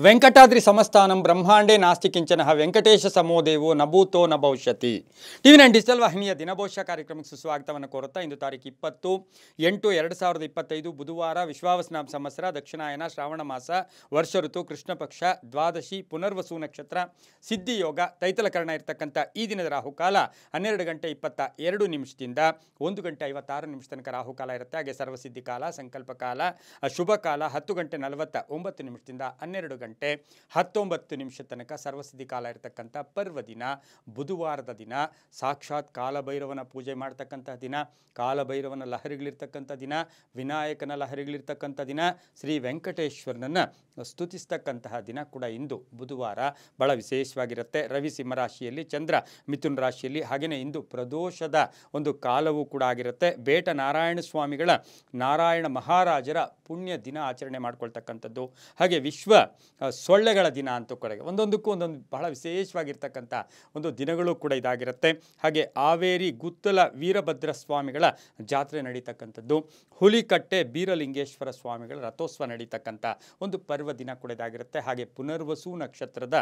ವೆಂಕಟಾದ್ರಿ ಸಮಸ್ಥಾನಂ ಬ್ರಹ್ಮಾಂಡೇ ನಾಸ್ತಿ ಕಿಂಚನಃ ವೆಂಕಟೇಶ ಸಮೋದೇವೋ ನ ಭೂತೋ ನ ಭವಿಷ್ಯತಿ. ಟಿವಿ ನೈನ್ ಡಿಜಿಟಲ್ ವಾಹಿನಿಯ ದಿನಭವಿಷ್ಯ ಕಾರ್ಯಕ್ರಮಕ್ಕೆ ಸುಸ್ವಾಗತವನ್ನು ಕೋರುತ್ತಾ ಇಂದು ತಾರೀಕು 20/8/2025 ಬುಧವಾರ ವಿಶ್ವಾವಸನಾಮ ಸಂವತ್ಸರ ದಕ್ಷಿಣಾಯನ ಶ್ರಾವಣ ಮಾಸ ವರ್ಷ ಋತು ಕೃಷ್ಣ ಪಕ್ಷ ದ್ವಾದಶಿ ಪುನರ್ವಸು ನಕ್ಷತ್ರ ಸಿದ್ಧಿ ಯೋಗ ತೈತಲಕರಣ ಇರತಕ್ಕಂಥ ಈ ದಿನದ ರಾಹುಕಾಲ 12:22 1:56 ತನಕ ರಾಹುಕಾಲ ಇರುತ್ತೆ. ಹಾಗೆ ಸರ್ವಸಿದ್ಧಿ ಕಾಲ, ಸಂಕಲ್ಪ ಕಾಲ, ಶುಭ ಕಾಲ 10:49 12:19 ತನಕ ಸರ್ವಸಿದ್ಧಿ ಕಾಲ ಇರತಕ್ಕಂಥ ಪರ್ವದಿನ ಬುಧವಾರದ ದಿನ. ಸಾಕ್ಷಾತ್ ಕಾಲಭೈರವನ ಪೂಜೆ ಮಾಡ್ತಕ್ಕಂಥ ದಿನ, ಕಾಲಭೈರವನ ಲಹರಿಗಳಿರ್ತಕ್ಕಂಥ ದಿನ, ವಿನಾಯಕನ ಲಹರಿಗಳಿರ್ತಕ್ಕಂಥ ದಿನ, ಶ್ರೀ ವೆಂಕಟೇಶ್ವರನನ್ನು ಸ್ತುತಿಸ್ತಕ್ಕಂತಹ ದಿನ ಕೂಡ ಇಂದು ಬುಧವಾರ ಬಹಳ ವಿಶೇಷವಾಗಿರುತ್ತೆ. ರವಿ ಸಿಂಹರಾಶಿಯಲ್ಲಿ, ಚಂದ್ರ ಮಿಥುನ ರಾಶಿಯಲ್ಲಿ, ಹಾಗೆಯೇ ಇಂದು ಪ್ರದೋಷದ ಒಂದು ಕಾಲವೂ ಕೂಡ ಆಗಿರುತ್ತೆ. ಬೇಟ ನಾರಾಯಣ ಸ್ವಾಮಿಗಳ, ನಾರಾಯಣ ಮಹಾರಾಜರ ಪುಣ್ಯ ದಿನ ಆಚರಣೆ ಮಾಡ್ಕೊಳ್ತಕ್ಕಂಥದ್ದು. ಹಾಗೆ ವಿಶ್ವ ಸೊಳ್ಳೆಗಳ ದಿನ ಅಂತೂ ಕಡೆಗೆ ಒಂದೊಂದಕ್ಕೂ ಒಂದೊಂದು ಬಹಳ ವಿಶೇಷವಾಗಿರ್ತಕ್ಕಂಥ ಒಂದು ದಿನಗಳು ಕೂಡ ಇದಾಗಿರುತ್ತೆ. ಹಾಗೆ ಹಾವೇರಿ ಗುತ್ತಲ ವೀರಭದ್ರ ಸ್ವಾಮಿಗಳ ಜಾತ್ರೆ ನಡೀತಕ್ಕಂಥದ್ದು, ಹುಲಿಕಟ್ಟೆ ಬೀರಲಿಂಗೇಶ್ವರ ಸ್ವಾಮಿಗಳ ರಥೋತ್ಸವ ನಡೀತಕ್ಕಂಥ ಒಂದು ಪರ್ವ ದಿನ ಕೂಡ ಇದಾಗಿರುತ್ತೆ. ಹಾಗೆ ಪುನರ್ವಸು ನಕ್ಷತ್ರದ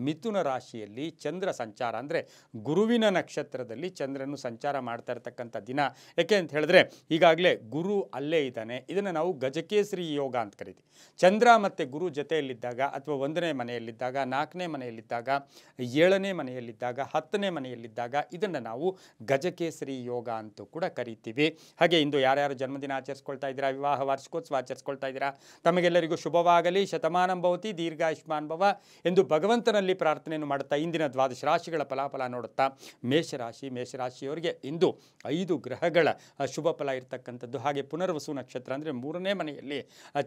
ಮಿಥುನ ರಾಶಿಯಲ್ಲಿ ಚಂದ್ರ ಸಂಚಾರ, ಅಂದರೆ ಗುರುವಿನ ನಕ್ಷತ್ರದಲ್ಲಿ ಚಂದ್ರನು ಸಂಚಾರ ಮಾಡ್ತಾ ಇರತಕ್ಕಂಥ ದಿನ. ಯಾಕೆ ಅಂತ ಹೇಳಿದ್ರೆ ಈಗಾಗಲೇ ಗುರು ಅಲ್ಲೇ ಇದ್ದಾನೆ. ಇದನ್ನು ನಾವು ಗಜಕೇಸರಿ ಯೋಗ ಅಂತ ಕರಿತೀವಿ. ಚಂದ್ರ ಮತ್ತು ಗುರು ಜೊತೆಯಲ್ಲಿದ್ದಾಗ, ಅಥವಾ 1ನೇ ಮನೆಯಲ್ಲಿದ್ದಾಗ, 4ನೇ ಮನೆಯಲ್ಲಿದ್ದಾಗ, 7ನೇ ಮನೆಯಲ್ಲಿದ್ದಾಗ, 10ನೇ ಮನೆಯಲ್ಲಿದ್ದಾಗ ಇದನ್ನು ನಾವು ಗಜಕೇಸರಿ ಯೋಗ ಅಂತೂ ಕೂಡ ಕರಿತೀವಿ. ಹಾಗೆ ಇಂದು ಯಾರ್ಯಾರು ಜನ್ಮದಿನ ಆಚರಿಸ್ಕೊಳ್ತಾ ಇದ್ದೀರಾ, ವಿವಾಹ ವಾರ್ಷಿಕೋತ್ಸವ ಆಚರಿಸ್ಕೊಳ್ತಾ ಇದ್ದೀರಾ, ತಮಗೆಲ್ಲರಿಗೂ ಶುಭವಾಗಲಿ, ಶತಮಾನಂ ಭವತಿ, ದೀರ್ಘಾಯುಷ್ಮಾನ್ ಭವ ಎಂದು ಭಗವಂತನಲ್ಲಿ ಪ್ರಾರ್ಥನೆಯನ್ನು ಮಾಡುತ್ತಾ ಇಂದಿನ ದ್ವಾದಶ ರಾಶಿಗಳ ಫಲಾಫಲ ನೋಡುತ್ತಾ ಮೇಷರಾಶಿಯವರಿಗೆ ಇಂದು 5 ಗ್ರಹಗಳ ಶುಭ ಫಲ ಇರತಕ್ಕಂಥದ್ದು. ಹಾಗೆ ಪುನರ್ವಸು ನಕ್ಷತ್ರ ಅಂದರೆ 3ನೇ ಮನೆಯಲ್ಲಿ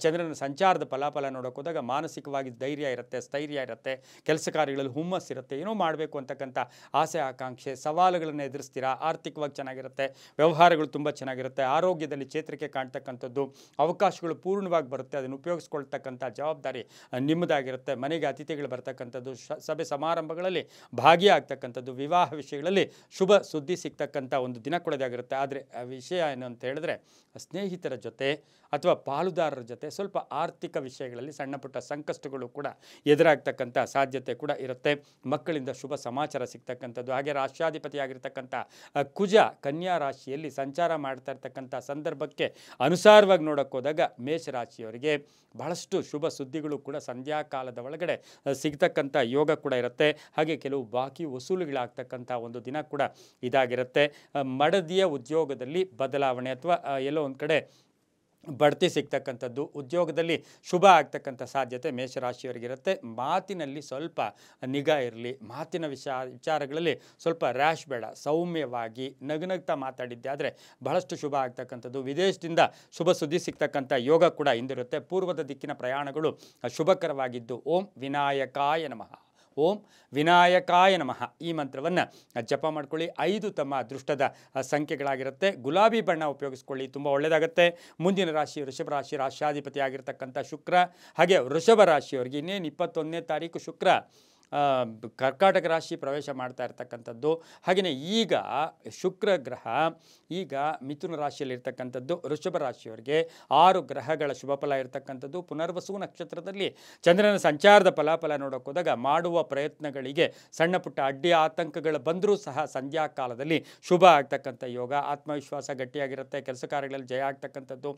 ಚಂದ್ರನ ಸಂಚಾರದ ಫಲಾಫಲ ನೋಡೋಕೆ ಹೋದಾಗ ಮಾನಸಿಕವಾಗಿ ಧೈರ್ಯ ಇರುತ್ತೆ, ಸ್ಥೈರ್ಯ ಇರುತ್ತೆ, ಕೆಲಸ ಕಾರ್ಯಗಳಲ್ಲಿ ಹುಮ್ಮಸ್ಸಿರುತ್ತೆ, ಏನೋ ಮಾಡಬೇಕು ಅಂತಕ್ಕಂಥ ಆಸೆ ಆಕಾಂಕ್ಷೆ, ಸವಾಲುಗಳನ್ನು ಎದುರಿಸ್ತೀರಾ, ಆರ್ಥಿಕವಾಗಿ ಚೆನ್ನಾಗಿರುತ್ತೆ, ವ್ಯವಹಾರಗಳು ತುಂಬ ಚೆನ್ನಾಗಿರುತ್ತೆ, ಆರೋಗ್ಯದಲ್ಲಿ ಚೇತರಿಕೆ ಕಾಣ್ತಕ್ಕಂಥದ್ದು, ಅವಕಾಶಗಳು ಪೂರ್ಣವಾಗಿ ಬರುತ್ತೆ, ಅದನ್ನು ಉಪಯೋಗಿಸ್ಕೊಳ್ತಕ್ಕಂಥ ಜವಾಬ್ದಾರಿ ನಿಮ್ಮದಾಗಿರುತ್ತೆ, ಮನೆಗೆ ಅತಿಥಿಗಳು ಬರ್ತಕ್ಕಂಥದ್ದು, ಸಭೆ ಸಮಾರಂಭಗಳಲ್ಲಿ ಭಾಗಿಯಾಗ್ತಕ್ಕಂಥದ್ದು, ವಿವಾಹ ವಿಷಯಗಳಲ್ಲಿ ಶುಭ ಸುದ್ದಿ ಸಿಗ್ತಕ್ಕಂಥ ಒಂದು ದಿನ ಕೊಡೋದಾಗಿರುತ್ತೆ. ಆದರೆ ವಿಷಯ ಏನು ಅಂತ ಹೇಳಿದ್ರೆ ಸ್ನೇಹಿತರ ಜೊತೆ ಅಥವಾ ಪಾಲುದಾರರ ಜೊತೆ ಸ್ವಲ್ಪ ಆರ್ಥಿಕ ವಿಷಯಗಳಲ್ಲಿ ಸಣ್ಣ ಪುಟ್ಟ ಸಂಕಷ್ಟಗಳು ಕೂಡ ಎದುರಾಗ್ತಕ್ಕಂಥ ಸಾಧ್ಯತೆ ಕೂಡ ಇರುತ್ತೆ. ಮಕ್ಕಳಿಂದ ಶುಭ ಸಮಾಚಾರ ಸಿಗ್ತಕ್ಕಂಥದ್ದು. ಹಾಗೆ ರಾಷ್ಟ್ರಾಧಿಪತಿಯಾಗಿರ್ತಕ್ಕಂಥ ಕುಜ ಕನ್ಯಾ ರಾಶಿಯಲ್ಲಿ ಸಂಚಾರ ಮಾಡ್ತಾ ಇರ್ತಕ್ಕಂಥ ಸಂದರ್ಭಕ್ಕೆ ಅನುಸಾರವಾಗಿ ನೋಡೋಕೆ ಹೋದಾಗ ಮೇಷರಾಶಿಯವರಿಗೆ ಬಹಳಷ್ಟು ಶುಭ ಸುದ್ದಿಗಳು ಕೂಡ ಸಂಧ್ಯಾ ಕಾಲದ ಒಳಗಡೆ ಸಿಗ್ತಕ್ಕಂಥ ಯೋಗ ಕೂಡ ಇರುತ್ತೆ. ಹಾಗೆ ಕೆಲವು ಬಾಕಿ ವಸೂಲುಗಳಾಗ್ತಕ್ಕಂಥ ಒಂದು ದಿನ ಕೂಡ ಇದಾಗಿರುತ್ತೆ. ಮಡದಿಯ ಉದ್ಯೋಗದಲ್ಲಿ ಬದಲಾವಣೆ ಅಥವಾ ಎಲ್ಲೋ ಒಂದು ಕಡೆ ಬಡ್ತಿ ಸಿಗ್ತಕ್ಕಂಥದ್ದು, ಉದ್ಯೋಗದಲ್ಲಿ ಶುಭ ಆಗ್ತಕ್ಕಂಥ ಸಾಧ್ಯತೆ ಮೇಷರಾಶಿಯವರಿಗಿರುತ್ತೆ. ಮಾತಿನಲ್ಲಿ ಸ್ವಲ್ಪ ನಿಗಾ ಇರಲಿ, ಮಾತಿನ ವಿಚಾರಗಳಲ್ಲಿ ಸ್ವಲ್ಪ ರ್ಯಾಶ್ ಬೇಡ, ಸೌಮ್ಯವಾಗಿ ನಗುನಗ್ತಾ ಮಾತಾಡಿದ್ದೆ ಆದರೆ ಬಹಳಷ್ಟು ಶುಭ ಆಗ್ತಕ್ಕಂಥದ್ದು. ವಿದೇಶದಿಂದ ಶುಭ ಸುದ್ದಿ ಸಿಗ್ತಕ್ಕಂಥ ಯೋಗ ಕೂಡ ಇಂದಿರುತ್ತೆ. ಪೂರ್ವದ ದಿಕ್ಕಿನ ಪ್ರಯಾಣಗಳು ಶುಭಕರವಾಗಿದ್ದು ಓಂ ವಿನಾಯಕಾಯ ನಮಃ, ಓಂ ವಿನಾಯಕಾಯ ನಮಃ ಈ ಮಂತ್ರವನ್ನು ಜಪ ಮಾಡ್ಕೊಳ್ಳಿ. 5 ತಮ್ಮ ಅದೃಷ್ಟದ ಸಂಖ್ಯೆಗಳಾಗಿರುತ್ತೆ. ಗುಲಾಬಿ ಬಣ್ಣ ಉಪಯೋಗಿಸ್ಕೊಳ್ಳಿ, ತುಂಬ ಒಳ್ಳೆಯದಾಗುತ್ತೆ. ಮುಂದಿನ ರಾಶಿ ವೃಷಭ ರಾಶಿ, ರಾಷ್ಟ್ರಾಧಿಪತಿ ಆಗಿರ್ತಕ್ಕಂಥ ಶುಕ್ರ. ಹಾಗೆ ವೃಷಭ ರಾಶಿಯವರಿಗೆ ಇನ್ನೇನು 21ನೇ ತಾರೀಕು ಶುಕ್ರ ಕರ್ಕಾಟಕ ರಾಶಿ ಪ್ರವೇಶ ಮಾಡ್ತಾ ಇರ್ತಕ್ಕಂಥದ್ದು. ಹಾಗೆಯೇ ಈಗ ಶುಕ್ರ ಗ್ರಹ ಈಗ ಮಿಥುನ ರಾಶಿಯಲ್ಲಿರ್ತಕ್ಕಂಥದ್ದು. ವೃಷಭ ರಾಶಿಯವರಿಗೆ 6 ಗ್ರಹಗಳ ಶುಭ ಫಲ ಇರತಕ್ಕಂಥದ್ದು. ಪುನರ್ವಸು ನಕ್ಷತ್ರದಲ್ಲಿ ಚಂದ್ರನ ಸಂಚಾರದ ಫಲಾಫಲ ನೋಡೋಕೆ ಹೋದಾಗ ಮಾಡುವ ಪ್ರಯತ್ನಗಳಿಗೆ ಸಣ್ಣ ಪುಟ್ಟ ಅಡ್ಡಿ ಆತಂಕಗಳು ಬಂದರೂ ಸಹ ಸಂಧ್ಯಾ ಕಾಲದಲ್ಲಿ ಶುಭ ಆಗ್ತಕ್ಕಂಥ ಯೋಗ. ಆತ್ಮವಿಶ್ವಾಸ ಗಟ್ಟಿಯಾಗಿರುತ್ತೆ, ಕೆಲಸ ಕಾರ್ಯಗಳಲ್ಲಿ ಜಯ ಆಗ್ತಕ್ಕಂಥದ್ದು,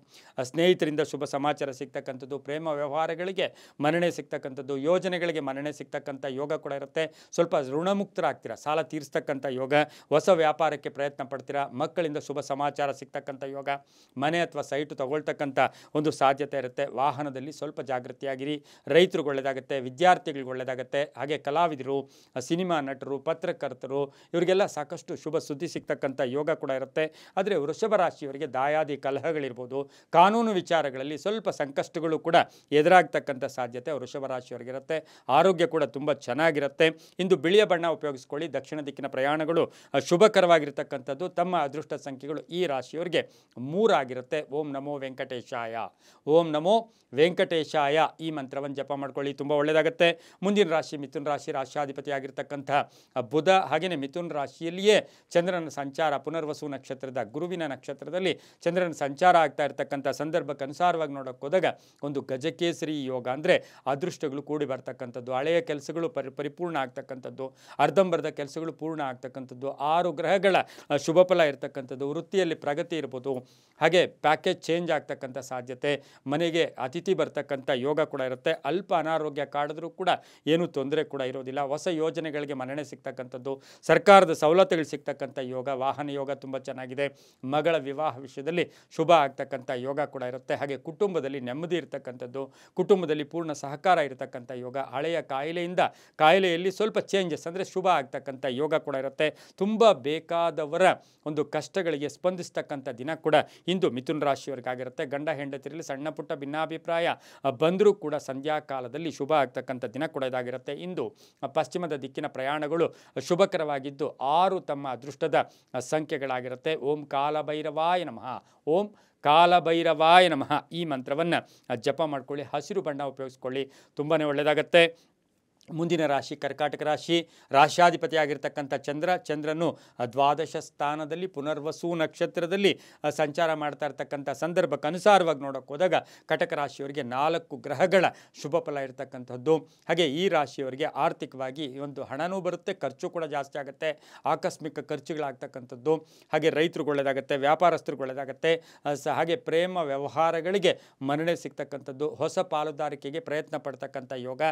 ಸ್ನೇಹಿತರಿಂದ ಶುಭ ಸಮಾಚಾರ ಸಿಗ್ತಕ್ಕಂಥದ್ದು, ಪ್ರೇಮ ವ್ಯವಹಾರಗಳಿಗೆ ಮನ್ನಣೆ ಸಿಗ್ತಕ್ಕಂಥದ್ದು, ಯೋಜನೆಗಳಿಗೆ ಮನ್ನಣೆ ಸಿಗ್ತಕ್ಕಂಥ ಯೋಗ ಕೂಡ ಇರುತ್ತೆ. ಸ್ವಲ್ಪ ಋಣಮುಕ್ತರಾಗ್ತೀರಾ, ಸಾಲ ತೀರಿಸ್ತಕ್ಕಂಥ ಯೋಗ, ಹೊಸ ವ್ಯಾಪಾರಕ್ಕೆ ಪ್ರಯತ್ನ ಪಡ್ತೀರಾ, ಮಕ್ಕಳಿಂದ ಶುಭ ಸಮಾಚಾರ ಸಿಗ್ತಕ್ಕಂಥ ಯೋಗ, ಮನೆ ಅಥವಾ ಸೈಟು ತಗೊಳ್ತಕ್ಕಂಥ ಒಂದು ಸಾಧ್ಯತೆ ಇರುತ್ತೆ. ವಾಹನದಲ್ಲಿ ಸ್ವಲ್ಪ ಜಾಗೃತಿಯಾಗಿರಿ. ರೈತರಿಗೆ ಒಳ್ಳೆಯದಾಗುತ್ತೆ, ವಿದ್ಯಾರ್ಥಿಗಳಿಗೆ ಒಳ್ಳೆಯದಾಗುತ್ತೆ. ಹಾಗೆ ಕಲಾವಿದರು, ಸಿನಿಮಾ ನಟರು, ಪತ್ರಕರ್ತರು ಇವರಿಗೆಲ್ಲ ಸಾಕಷ್ಟು ಶುಭ ಸುದ್ದಿ ಸಿಗ್ತಕ್ಕಂಥ ಯೋಗ ಕೂಡ ಇರುತ್ತೆ. ಆದರೆ ವೃಷಭ ರಾಶಿಯವರಿಗೆ ದಾಯಾದಿ ಕಲಹಗಳಿರ್ಬೋದು, ಕಾನೂನು ವಿಚಾರಗಳಲ್ಲಿ ಸ್ವಲ್ಪ ಸಂಕಷ್ಟಗಳು ಕೂಡ ಎದುರಾಗ್ತಕ್ಕಂಥ ಸಾಧ್ಯತೆ ವೃಷಭ ರಾಶಿಯವರಿಗಿರುತ್ತೆ. ಆರೋಗ್ಯ ಕೂಡ ತುಂಬ ಚೆನ್ನಾಗಿರುತ್ತೆ. ಇಂದು ಬಿಳಿಯ ಬಣ್ಣ ಉಪಯೋಗಿಸ್ಕೊಳ್ಳಿ. ದಕ್ಷಿಣ ದಿಕ್ಕಿನ ಪ್ರಯಾಣಗಳು ಶುಭಕರವಾಗಿರ್ತಕ್ಕಂಥದ್ದು. ತಮ್ಮ ಅದೃಷ್ಟ ಸಂಖ್ಯೆಗಳು ಈ ರಾಶಿಯವರಿಗೆ 3 ಆಗಿರುತ್ತೆ. ಓಂ ನಮೋ ವೆಂಕಟೇಶಾಯ. ಓಂ ನಮೋ ವೆಂಕಟೇಶಾಯ ಈ ಮಂತ್ರವನ್ನು ಜಪ ಮಾಡ್ಕೊಳ್ಳಿ, ತುಂಬ ಒಳ್ಳೆಯದಾಗುತ್ತೆ. ಮುಂದಿನ ರಾಶಿ ಮಿಥುನ ರಾಶಿ. ರಾಶ್ಯಾಧಿಪತಿ ಆಗಿರ್ತಕ್ಕಂಥ ಬುಧ, ಹಾಗೆಯೇ ಮಿಥುನ ರಾಶಿಯಲ್ಲಿಯೇ ಚಂದ್ರನ ಸಂಚಾರ, ಪುನರ್ವಸು ನಕ್ಷತ್ರದ ಗುರುವಿನ ನಕ್ಷತ್ರದಲ್ಲಿ ಚಂದ್ರನ ಸಂಚಾರ ಆಗ್ತಾ ಇರತಕ್ಕಂಥ ಸಂದರ್ಭಕ್ಕೆ ಅನುಸಾರವಾಗಿ ನೋಡೋಕೆ ಹೋದಾಗ ಒಂದು ಗಜಕೇಸರಿ ಯೋಗ, ಅಂದರೆ ಅದೃಷ್ಟಗಳು ಕೂಡಿ ಬರ್ತಕ್ಕಂಥದ್ದು, ಹಳೆಯ ಕೆಲಸಗಳು ಪರಿಪೂರ್ಣ ಆಗ್ತಕ್ಕಂಥದ್ದು, ಅರ್ಧಂಬರ್ಧ ಕೆಲಸಗಳು ಪೂರ್ಣ ಆಗ್ತಕ್ಕಂಥದ್ದು, 6 ಗ್ರಹಗಳ ಶುಭ ಫಲ ಇರತಕ್ಕಂಥದ್ದು, ವೃತ್ತಿಯಲ್ಲಿ ಪ್ರಗತಿ ಇರ್ಬೋದು, ಹಾಗೆ ಪ್ಯಾಕೇಜ್ ಚೇಂಜ್ ಆಗ್ತಕ್ಕಂಥ ಸಾಧ್ಯತೆ, ಮನೆಗೆ ಅತಿಥಿ ಬರ್ತಕ್ಕಂಥ ಯೋಗ ಕೂಡ ಇರುತ್ತೆ. ಅಲ್ಪ ಅನಾರೋಗ್ಯ ಕಾಡಿದ್ರೂ ಕೂಡ ಏನೂ ತೊಂದರೆ ಕೂಡ ಇರೋದಿಲ್ಲ. ಹೊಸ ಯೋಜನೆಗಳಿಗೆ ಮನ್ನಣೆ ಸಿಗ್ತಕ್ಕಂಥದ್ದು, ಸರ್ಕಾರದ ಸವಲತ್ತುಗಳು ಸಿಗ್ತಕ್ಕಂಥ ಯೋಗ, ವಾಹನ ಯೋಗ ತುಂಬ ಚೆನ್ನಾಗಿದೆ. ಮಗಳ ವಿವಾಹ ವಿಷಯದಲ್ಲಿ ಶುಭ ಆಗ್ತಕ್ಕಂಥ ಯೋಗ ಕೂಡ ಇರುತ್ತೆ. ಹಾಗೆ ಕುಟುಂಬದಲ್ಲಿ ನೆಮ್ಮದಿ ಇರತಕ್ಕಂಥದ್ದು, ಕುಟುಂಬದಲ್ಲಿ ಪೂರ್ಣ ಸಹಕಾರ ಇರತಕ್ಕಂಥ ಯೋಗ, ಹಳೆಯ ಕಾಯಿಲೆಯಲ್ಲಿ ಸ್ವಲ್ಪ ಚೇಂಜಸ್ ಅಂದರೆ ಶುಭ ಆಗ್ತಕ್ಕಂಥ ಯೋಗ ಕೂಡ ಇರುತ್ತೆ. ತುಂಬ ಬೇಕಾದವರ ಒಂದು ಕಷ್ಟಗಳಿಗೆ ಸ್ಪಂದಿಸ್ತಕ್ಕಂಥ ದಿನ ಕೂಡ ಇಂದು ಮಿಥುನ ರಾಶಿಯವರಿಗಾಗಿರುತ್ತೆ. ಗಂಡ ಹೆಂಡತಿರಲ್ಲಿ ಸಣ್ಣ ಪುಟ್ಟ ಭಿನ್ನಾಭಿಪ್ರಾಯ ಬಂದರೂ ಕೂಡ ಸಂಧ್ಯಾ ಕಾಲದಲ್ಲಿ ಶುಭ ಆಗ್ತಕ್ಕಂಥ ದಿನ ಕೂಡ ಇದಾಗಿರುತ್ತೆ. ಇಂದು ಪಶ್ಚಿಮದ ದಿಕ್ಕಿನ ಪ್ರಯಾಣಗಳು ಶುಭಕರವಾಗಿದ್ದು 6 ತಮ್ಮ ಅದೃಷ್ಟದ ಸಂಖ್ಯೆಗಳಾಗಿರುತ್ತೆ. ಓಂ ಕಾಲಭೈರವಾಯ ನಮಃ. ಓಂ ಕಾಲಭೈರವಾಯ ನಮಃ ಈ ಮಂತ್ರವನ್ನು ಜಪ ಮಾಡ್ಕೊಳ್ಳಿ. ಹಸಿರು ಬಣ್ಣ ಉಪಯೋಗಿಸ್ಕೊಳ್ಳಿ, ತುಂಬಾ ಒಳ್ಳೆಯದಾಗತ್ತೆ. ಮುಂದಿನ ರಾಶಿ ಕರ್ಕಾಟಕ ರಾಶಿ. ರಾಶ್ಯಾಧಿಪತಿ ಆಗಿರ್ತಕ್ಕಂಥ ಚಂದ್ರನು ದ್ವಾದಶ ಸ್ಥಾನದಲ್ಲಿ ಪುನರ್ವಸು ನಕ್ಷತ್ರದಲ್ಲಿ ಸಂಚಾರ ಮಾಡ್ತಾ ಇರ್ತಕ್ಕಂಥ ಸಂದರ್ಭಕ್ಕೆ ಅನುಸಾರವಾಗಿ ನೋಡೋಕೆ ಹೋದಾಗ ಕಟಕ ರಾಶಿಯವರಿಗೆ 4 ಗ್ರಹಗಳ ಶುಭ ಫಲ ಇರತಕ್ಕಂಥದ್ದು. ಹಾಗೆ ಈ ರಾಶಿಯವರಿಗೆ ಆರ್ಥಿಕವಾಗಿ ಒಂದು ಹಣನೂ ಬರುತ್ತೆ, ಖರ್ಚು ಕೂಡ ಜಾಸ್ತಿ ಆಗುತ್ತೆ, ಆಕಸ್ಮಿಕ ಖರ್ಚುಗಳಾಗ್ತಕ್ಕಂಥದ್ದು. ಹಾಗೆ ರೈತರಿಗೆ ಒಳ್ಳೆಯದಾಗುತ್ತೆ, ವ್ಯಾಪಾರಸ್ಥರಿಗೆ ಒಳ್ಳೆಯದಾಗುತ್ತೆ. ಹಾಗೆ ಪ್ರೇಮ ವ್ಯವಹಾರಗಳಿಗೆ ಮನ್ನಣೆ ಸಿಗ್ತಕ್ಕಂಥದ್ದು, ಹೊಸ ಪಾಲುದಾರಿಕೆಗೆ ಪ್ರಯತ್ನ ಪಡ್ತಕ್ಕಂಥ ಯೋಗ,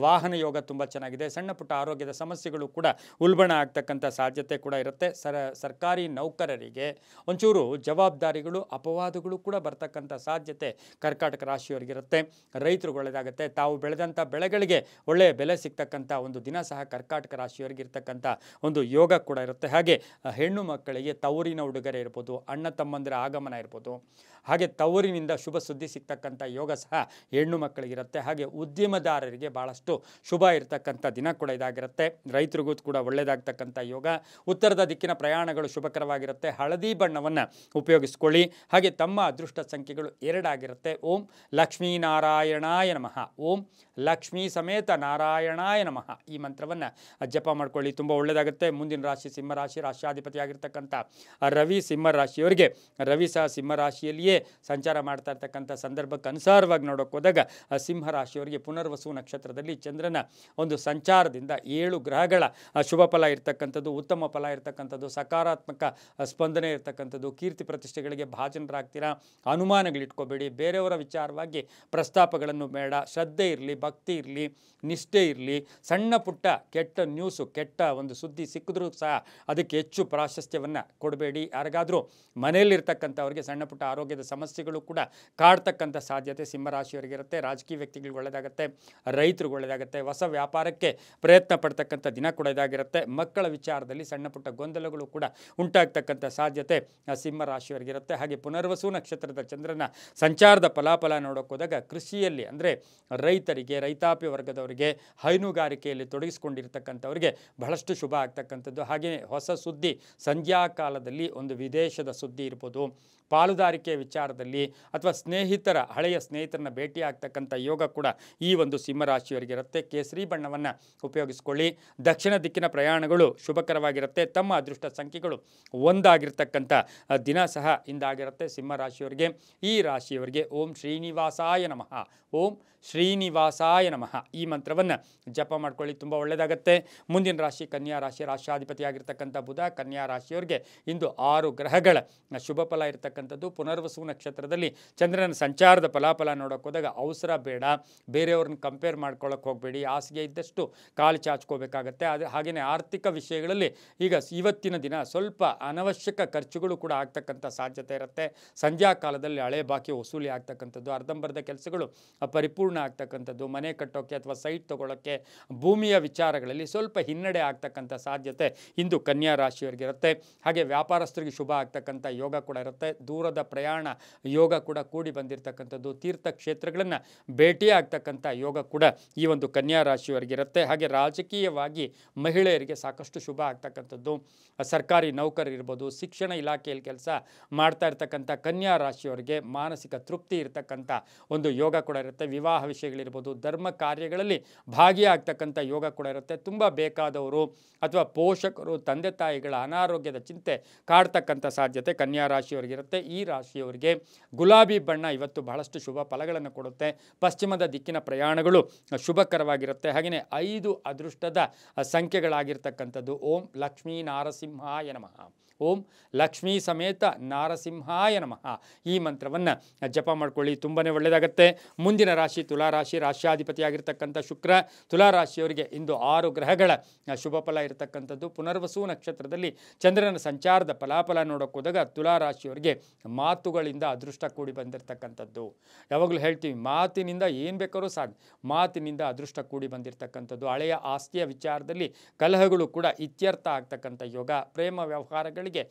ವಾಹನ ಯೋಗ ತುಂಬ ಚೆನ್ನಾಗಿದೆ. ಸಣ್ಣ ಪುಟ್ಟ ಆರೋಗ್ಯದ ಸಮಸ್ಯೆಗಳು ಕೂಡ ಉಲ್ಬಣ ಆಗ್ತಕ್ಕಂಥ ಸಾಧ್ಯತೆ ಕೂಡ ಇರುತ್ತೆ. ಸರ್ಕಾರಿ ನೌಕರರಿಗೆ ಒಂಚೂರು ಜವಾಬ್ದಾರಿಗಳು ಅಪವಾದಗಳು ಕೂಡ ಬರ್ತಕ್ಕಂಥ ಸಾಧ್ಯತೆ ಕರ್ಕಾಟಕ ರಾಶಿಯವರಿಗಿರುತ್ತೆ. ರೈತರಿಗೆ ಒಳ್ಳೆಯದಾಗುತ್ತೆ, ತಾವು ಬೆಳೆದಂಥ ಬೆಳೆಗಳಿಗೆ ಒಳ್ಳೆಯ ಬೆಲೆ ಸಿಗ್ತಕ್ಕಂಥ ಒಂದು ದಿನ ಸಹ ಕರ್ಕಾಟಕ ರಾಶಿಯವರಿಗಿರ್ತಕ್ಕಂಥ ಒಂದು ಯೋಗ ಕೂಡ ಇರುತ್ತೆ. ಹಾಗೆ ಹೆಣ್ಣು ಮಕ್ಕಳಿಗೆ ತವರಿನ ಉಡುಗೊರೆ ಇರ್ಬೋದು, ಅಣ್ಣ ತಮ್ಮಂದಿರ ಆಗಮನ ಇರ್ಬೋದು, ಹಾಗೆ ತವರಿನಿಂದ ಶುಭ ಸುದ್ದಿ ಸಿಗ್ತಕ್ಕಂಥ ಯೋಗ ಸಹ ಹೆಣ್ಣು ಮಕ್ಕಳಿಗಿರುತ್ತೆ. ಹಾಗೆ ಉದ್ಯಮದಾರರಿಗೆ ಭಾಳಷ್ಟು ಶುಭ ಇರ್ತಕ್ಕಂಥ ದಿನ ಕೂಡ ಇದಾಗಿರುತ್ತೆ. ರೈತರಿಗೂ ಕೂಡ ಒಳ್ಳೆಯದಾಗ್ತಕ್ಕಂಥ ಯೋಗ. ಉತ್ತರದ ದಿಕ್ಕಿನ ಪ್ರಯಾಣಗಳು ಶುಭಕರವಾಗಿರುತ್ತೆ. ಹಳದಿ ಬಣ್ಣವನ್ನು ಉಪಯೋಗಿಸ್ಕೊಳ್ಳಿ. ಹಾಗೆ ತಮ್ಮ ಅದೃಷ್ಟ ಸಂಖ್ಯೆಗಳು 2 ಆಗಿರುತ್ತೆ. ಓಂ ಲಕ್ಷ್ಮೀನಾರಾಯಣಾಯ ನಮಃ. ಓಂ ಲಕ್ಷ್ಮೀ ಸಮೇತ ನಾರಾಯಣಾಯ ನಮಃ ಈ ಮಂತ್ರವನ್ನು ಜಪ ಮಾಡ್ಕೊಳ್ಳಿ, ತುಂಬ ಒಳ್ಳೆಯದಾಗುತ್ತೆ. ಮುಂದಿನ ರಾಶಿ ಸಿಂಹರಾಶಿ. ರಾಶ್ಯಾಧಿಪತಿ ಆಗಿರ್ತಕ್ಕಂಥ ರವಿ ಸಿಂಹರಾಶಿಯವರಿಗೆ, ರವಿ ಸಹ ಸಿಂಹರಾಶಿಯಲ್ಲಿಯೇ ಸಂಚಾರ ಮಾಡ್ತಾ ಇರ್ತಕ್ಕಂಥ ಸಂದರ್ಭಕ್ಕೆ ಅನುಸಾರವಾಗಿ ನೋಡೋಕೆ ಹೋದಾಗ ಸಿಂಹರಾಶಿಯವರಿಗೆ ಪುನರ್ವಸು ನಕ್ಷತ್ರದಲ್ಲಿ ಚಂದ್ರನ ಒಂದು ಸಂಚಾರದಿಂದ 7 ಗ್ರಹಗಳ ಶುಭ ಫಲ ಇರ್ತಕ್ಕಂಥದ್ದು, ಉತ್ತಮ ಫಲ ಇರ್ತಕ್ಕಂಥದ್ದು, ಸಕಾರಾತ್ಮಕ ಸ್ಪಂದನೆ ಇರ್ತಕ್ಕಂಥದ್ದು, ಕೀರ್ತಿ ಪ್ರತಿಷ್ಠೆಗಳಿಗೆ ಭಾಜನರಾಗ್ತೀರಾ. ಅನುಮಾನಗಳಿಟ್ಕೋಬೇಡಿ, ಬೇರೆಯವರ ವಿಚಾರವಾಗಿ ಪ್ರಸ್ತಾಪಗಳನ್ನು ಬೇಡ. ಶ್ರದ್ಧೆ ಇರಲಿ, ಭಕ್ತಿ ಇರಲಿ, ನಿಷ್ಠೆ ಇರಲಿ. ಸಣ್ಣ ಪುಟ್ಟ ಕೆಟ್ಟ ನ್ಯೂಸು, ಕೆಟ್ಟ ಒಂದು ಸುದ್ದಿ ಸಿಕ್ಕಿದ್ರೂ ಸಹ ಅದಕ್ಕೆ ಹೆಚ್ಚು ಪ್ರಾಶಸ್ತ್ಯವನ್ನು ಕೊಡಬೇಡಿ. ಯಾರಿಗಾದರೂ ಮನೆಯಲ್ಲಿರ್ತಕ್ಕಂಥವ್ರಿಗೆ ಸಣ್ಣ ಪುಟ್ಟ ಆರೋಗ್ಯದ ಸಮಸ್ಯೆಗಳು ಕೂಡ ಕಾಡ್ತಕ್ಕಂಥ ಸಾಧ್ಯತೆ ಸಿಂಹರಾಶಿಯವರಿಗಿರುತ್ತೆ. ರಾಜಕೀಯ ವ್ಯಕ್ತಿಗಳಿಗೆ ಒಳ್ಳೆಯದಾಗುತ್ತೆ, ರೈತರಿಗೆ ಒಳ್ಳೆಯದಾಗುತ್ತೆ. ಹೊಸ ವ್ಯಾಪಾರಕ್ಕೆ ಪ್ರಯತ್ನ ಪಡ್ತಕ್ಕಂಥ ದಿನ ಕೂಡ ಇದಾಗಿರುತ್ತೆ. ಮಕ್ಕಳ ವಿಚಾರದಲ್ಲಿ ಸಣ್ಣ ಪುಟ್ಟ ಗೊಂದಲಗಳು ಕೂಡ ಉಂಟಾಗ್ತಕ್ಕಂಥ ಸಾಧ್ಯತೆ ಸಿಂಹರಾಶಿಯವರಿಗಿರುತ್ತೆ. ಹಾಗೆ ಪುನರ್ವಸು ನಕ್ಷತ್ರದ ಚಂದ್ರನ ಸಂಚಾರದ ಫಲಾಫಲ ನೋಡೋಕೆ ಹೋದಾಗ ಕೃಷಿಯಲ್ಲಿ ಅಂದರೆ ರೈತರಿಗೆ, ರೈತಾಪಿ ವರ್ಗದವರಿಗೆ, ಹೈನುಗಾರಿಕೆಯಲ್ಲಿ ತೊಡಗಿಸ್ಕೊಂಡಿರ್ತಕ್ಕಂಥವ್ರಿಗೆ ಬಹಳಷ್ಟು ಶುಭ ಆಗ್ತಕ್ಕಂಥದ್ದು. ಹಾಗೆಯೇ ಹೊಸ ಸುದ್ದಿ, ಸಂಧ್ಯಾಕಾಲದಲ್ಲಿ ಒಂದು ವಿದೇಶದ ಸುದ್ದಿ ಇರ್ಬೋದು, ಪಾಲುದಾರಿಕೆ ವಿಚಾರದಲ್ಲಿ ಅಥವಾ ಹಳೆಯ ಸ್ನೇಹಿತರನ್ನ ಭೇಟಿ ಆಗ್ತಕ್ಕಂಥ ಯೋಗ ಕೂಡ ಈ ಒಂದು ಸಿಂಹರಾಶಿಯವರಿಗಿರುತ್ತೆ. ಕೇಸರಿ ಬಣ್ಣವನ್ನು ಉಪಯೋಗಿಸ್ಕೊಳ್ಳಿ. ದಕ್ಷಿಣ ದಿಕ್ಕಿನ ಪ್ರಯಾಣಗಳು ಶುಭಕರವಾಗಿರುತ್ತೆ. ತಮ್ಮ ಅದೃಷ್ಟ ಸಂಖ್ಯೆಗಳು 1 ಆಗಿರ್ತಕ್ಕಂಥ ದಿನ ಸಹ ಇಂದಾಗಿರುತ್ತೆ ಸಿಂಹರಾಶಿಯವರಿಗೆ. ಈ ರಾಶಿಯವರಿಗೆ ಓಂ ಶ್ರೀನಿವಾಸಾಯ ನಮಃ. ಓಂ ಶ್ರೀನಿವಾಸಾಯ ನಮಃ ಈ ಮಂತ್ರವನ್ನು ಜಪ ಮಾಡ್ಕೊಳ್ಳಿ, ತುಂಬ ಒಳ್ಳೆಯದಾಗತ್ತೆ. ಮುಂದಿನ ರಾಶಿ ಕನ್ಯಾ ರಾಶಿ. ರಾಶ್ಯಾಧಿಪತಿ ಆಗಿರ್ತಕ್ಕಂಥ ಬುಧ ಕನ್ಯಾ ರಾಶಿಯವರಿಗೆ ಇಂದು 6 ಗ್ರಹಗಳ ಶುಭ ಫಲ ಇರತಕ್ಕಂಥದ್ದು. ಪುನರ್ವಸು ನಕ್ಷತ್ರದಲ್ಲಿ ಚಂದ್ರನ ಸಂಚಾರದ ಫಲಾಫಲ ನೋಡೋಕೆ ಹೋದಾಗ ಅವಸರ ಬೇಡ, ಬೇರೆಯವ್ರನ್ನ ಕಂಪೇರ್ ಮಾಡ್ಕೊಳ್ಳೋಕೆ ಹೋಗಬೇಡಿ. ಹಾಸಿಗೆ ಇದ್ದಷ್ಟು ಕಾಲು ಚಾಚ್ಕೋಬೇಕಾಗತ್ತೆ. ಹಾಗೆಯೇ ಆರ್ಥಿಕ ವಿಷಯಗಳಲ್ಲಿ ಇವತ್ತಿನ ದಿನ ಸ್ವಲ್ಪ ಅನವಶ್ಯಕ ಖರ್ಚುಗಳು ಕೂಡ ಆಗ್ತಕ್ಕಂಥ ಸಾಧ್ಯತೆ ಇರುತ್ತೆ. ಸಂಧ್ಯಾ ಕಾಲದಲ್ಲಿ ಹಳೆ ಬಾಕಿ ವಸೂಲಿ ಆಗ್ತಕ್ಕಂಥದ್ದು, ಅರ್ಧಂಬರ್ಧ ಕೆಲಸಗಳು ಪರಿಪೂರ್ಣ ಪೂರ್ಣ ಆಗ್ತಕ್ಕಂಥದ್ದು, ಮನೆ ಕಟ್ಟೋಕ್ಕೆ ಅಥವಾ ಸೈಟ್ ತೊಗೊಳ್ಳೋಕ್ಕೆ, ಭೂಮಿಯ ವಿಚಾರಗಳಲ್ಲಿ ಸ್ವಲ್ಪ ಹಿನ್ನಡೆ ಆಗ್ತಕ್ಕಂಥ ಸಾಧ್ಯತೆ ಇಂದು ಕನ್ಯಾ ರಾಶಿಯವರಿಗಿರುತ್ತೆ. ಹಾಗೆ ವ್ಯಾಪಾರಸ್ಥರಿಗೆ ಶುಭ ಆಗ್ತಕ್ಕಂಥ ಯೋಗ ಕೂಡ ಇರುತ್ತೆ. ದೂರದ ಪ್ರಯಾಣ ಯೋಗ ಕೂಡ ಕೂಡಿ ಬಂದಿರತಕ್ಕಂಥದ್ದು, ತೀರ್ಥಕ್ಷೇತ್ರಗಳನ್ನು ಭೇಟಿ ಆಗ್ತಕ್ಕಂಥ ಯೋಗ ಕೂಡ ಈ ಒಂದು ಕನ್ಯಾ ರಾಶಿಯವರಿಗಿರುತ್ತೆ. ಹಾಗೆ ರಾಜಕೀಯವಾಗಿ ಮಹಿಳೆಯರಿಗೆ ಸಾಕಷ್ಟು ಶುಭ ಆಗ್ತಕ್ಕಂಥದ್ದು, ಸರ್ಕಾರಿ ನೌಕರರಿರ್ಬೋದು, ಶಿಕ್ಷಣ ಇಲಾಖೆಯಲ್ಲಿ ಕೆಲಸ ಮಾಡ್ತಾ ಇರ್ತಕ್ಕಂಥ ಕನ್ಯಾ ರಾಶಿಯವರಿಗೆ ಮಾನಸಿಕ ತೃಪ್ತಿ ಇರತಕ್ಕಂಥ ಒಂದು ಯೋಗ ಕೂಡ ಇರುತ್ತೆ. ವಿವಾಹ ವಿಷಯಗಳಿರ್ಬೋದು, ಧರ್ಮ ಕಾರ್ಯಗಳಲ್ಲಿ ಭಾಗಿಯಾಗ್ತಕ್ಕಂಥ ಯೋಗ ಕೂಡ ಇರುತ್ತೆ. ತುಂಬ ಬೇಕಾದವರು ಅಥವಾ ಪೋಷಕರು, ತಂದೆ ತಾಯಿಗಳ ಅನಾರೋಗ್ಯದ ಚಿಂತೆ ಕಾಡ್ತಕ್ಕಂಥ ಸಾಧ್ಯತೆ ಕನ್ಯಾ ರಾಶಿಯವರಿಗಿರುತ್ತೆ. ಈ ರಾಶಿಯವರಿಗೆ ಗುಲಾಬಿ ಬಣ್ಣ ಇವತ್ತು ಬಹಳಷ್ಟು ಶುಭ ಫಲಗಳನ್ನು ಕೊಡುತ್ತೆ. ಪಶ್ಚಿಮದ ದಿಕ್ಕಿನ ಪ್ರಯಾಣಗಳು ಶುಭಕರವಾಗಿರುತ್ತೆ. ಹಾಗೆಯೇ 5 ಅದೃಷ್ಟದ ಸಂಖ್ಯೆಗಳಾಗಿರ್ತಕ್ಕಂಥದ್ದು ಓಂ ಲಕ್ಷ್ಮೀ ನಾರಸಿಂಹಾಯ ನಮಃ, ಓಂ ಲಕ್ಷ್ಮೀ ಸಮೇತ ನಾರಸಿಂಹಾಯ ನಮಃ ಈ ಮಂತ್ರವನ್ನು ಜಪ ಮಾಡ್ಕೊಳ್ಳಿ, ತುಂಬಾ ಒಳ್ಳೆಯದಾಗುತ್ತೆ. ಮುಂದಿನ ರಾಶಿ ತುಲಾರಾಶಿ, ರಾಶ್ಯಾಧಿಪತಿಯಾಗಿರ್ತಕ್ಕಂಥ ಶುಕ್ರ. ತುಲಾರಾಶಿಯವರಿಗೆ ಇಂದು 6 ಗ್ರಹಗಳ ಶುಭ ಫಲ ಇರತಕ್ಕಂಥದ್ದು. ಪುನರ್ವಸು ನಕ್ಷತ್ರದಲ್ಲಿ ಚಂದ್ರನ ಸಂಚಾರದ ಫಲಾಫಲ ನೋಡೋಕೆ ಹೋದಾಗ ತುಲಾರಾಶಿಯವರಿಗೆ ಮಾತುಗಳಿಂದ ಅದೃಷ್ಟ ಕೂಡಿ ಬಂದಿರತಕ್ಕಂಥದ್ದು. ಯಾವಾಗಲೂ ಹೇಳ್ತೀವಿ, ಮಾತಿನಿಂದ ಏನು ಬೇಕಾದ್ರೂ ಸಾಧ್ಯ, ಮಾತಿನಿಂದ ಅದೃಷ್ಟ ಕೂಡಿ ಬಂದಿರತಕ್ಕಂಥದ್ದು. ಹಳೆಯ ಆಸ್ತಿಯ ವಿಚಾರದಲ್ಲಿ ಕಲಹಗಳು ಕೂಡ ಇತ್ಯರ್ಥ ಆಗ್ತಕ್ಕಂಥ ಯೋಗ, ಪ್ರೇಮ ವ್ಯವಹಾರಗಳಿಗೆ